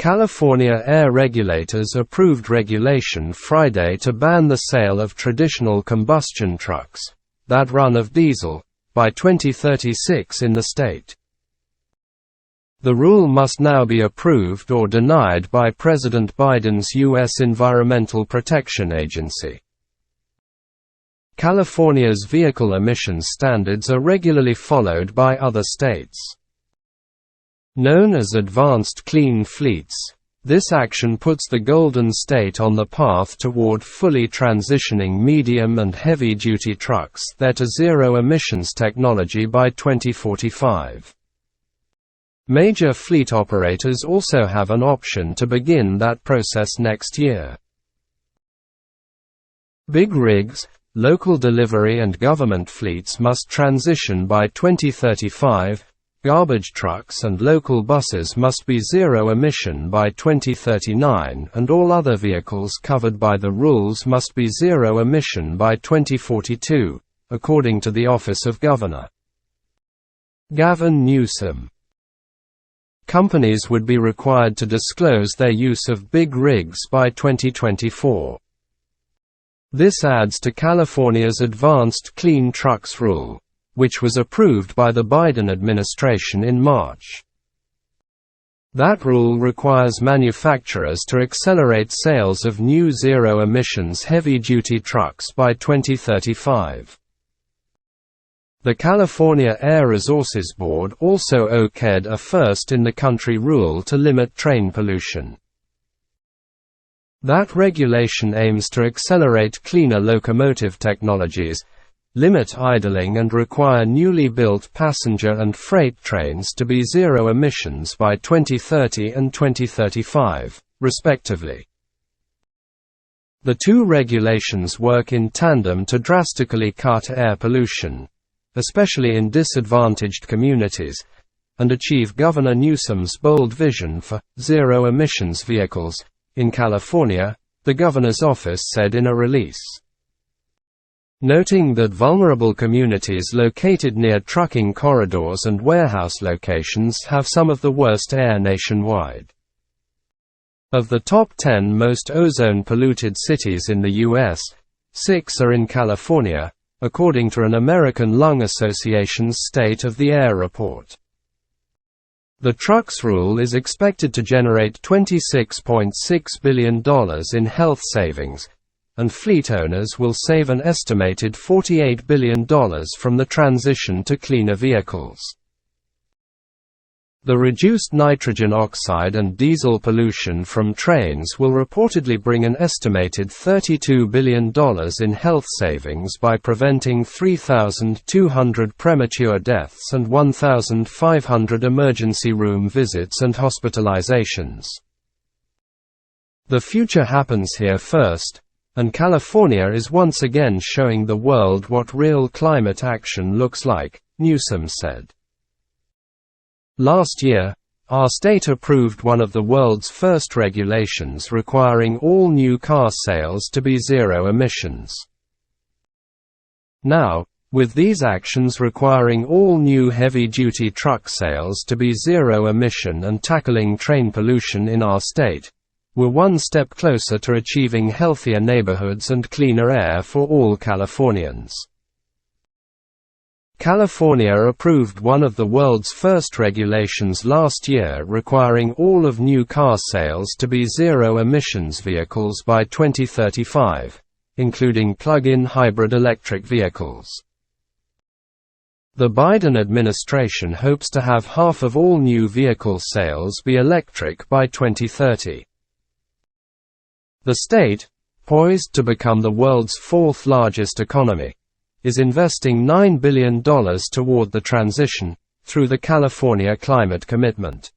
California air regulators approved regulation Friday to ban the sale of traditional combustion trucks that run of diesel by 2036 in the state. The rule must now be approved or denied by President Biden's U.S. Environmental Protection Agency. California's vehicle emissions standards are regularly followed by other states. Known as Advanced Clean Fleets, this action puts the Golden State on the path toward fully transitioning medium and heavy-duty trucks there to zero-emissions technology by 2045. Major fleet operators also have an option to begin that process next year. Big rigs, local delivery and government fleets must transition by 2035. Garbage trucks and local buses must be zero-emission by 2039, and all other vehicles covered by the rules must be zero-emission by 2042, according to the Office of Governor Gavin Newsom. Companies would be required to disclose their use of big rigs by 2024. This adds to California's Advanced Clean Trucks rule, which was approved by the Biden administration in March. That rule requires manufacturers to accelerate sales of new zero-emissions heavy-duty trucks by 2035. The California Air Resources Board also okayed a first-in-the-country rule to limit train pollution. That regulation aims to accelerate cleaner locomotive technologies, limit idling and require newly built passenger and freight trains to be zero emissions by 2030 and 2035, respectively. The two regulations work in tandem to drastically cut air pollution, especially in disadvantaged communities, and achieve Governor Newsom's bold vision for zero-emissions vehicles in California, the governor's office said in a release. Noting that vulnerable communities located near trucking corridors and warehouse locations have some of the worst air nationwide. Of the top 10 most ozone-polluted cities in the U.S., 6 are in California, according to an American Lung Association's State of the Air report. The trucks rule is expected to generate $26.6 billion in health savings, and fleet owners will save an estimated $48 billion from the transition to cleaner vehicles. The reduced nitrogen oxide and diesel pollution from trains will reportedly bring an estimated $32 billion in health savings by preventing 3,200 premature deaths and 1,500 emergency room visits and hospitalizations. The future happens here first, and California is once again showing the world what real climate action looks like, Newsom said. Last year, our state approved one of the world's first regulations requiring all new car sales to be zero emissions. Now, with these actions requiring all new heavy-duty truck sales to be zero emission and tackling train pollution in our state, we're one step closer to achieving healthier neighborhoods and cleaner air for all Californians. California approved one of the world's first regulations last year requiring all of new car sales to be zero-emissions vehicles by 2035, including plug-in hybrid electric vehicles. The Biden administration hopes to have half of all new vehicle sales be electric by 2030. The state, poised to become the world's fourth largest economy, is investing $9 billion toward the transition, through the California Climate Commitment.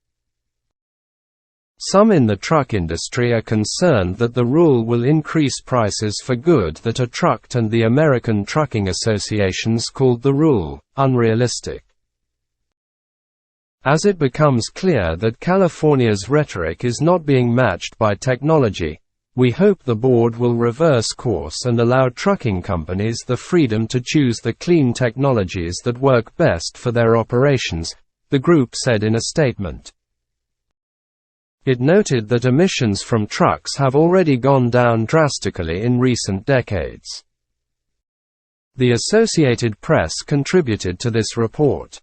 Some in the truck industry are concerned that the rule will increase prices for goods that are trucked, and the American Trucking Associations called the rule unrealistic. As it becomes clear that California's rhetoric is not being matched by technology, we hope the board will reverse course and allow trucking companies the freedom to choose the clean technologies that work best for their operations, the group said in a statement. It noted that emissions from trucks have already gone down drastically in recent decades. The Associated Press contributed to this report.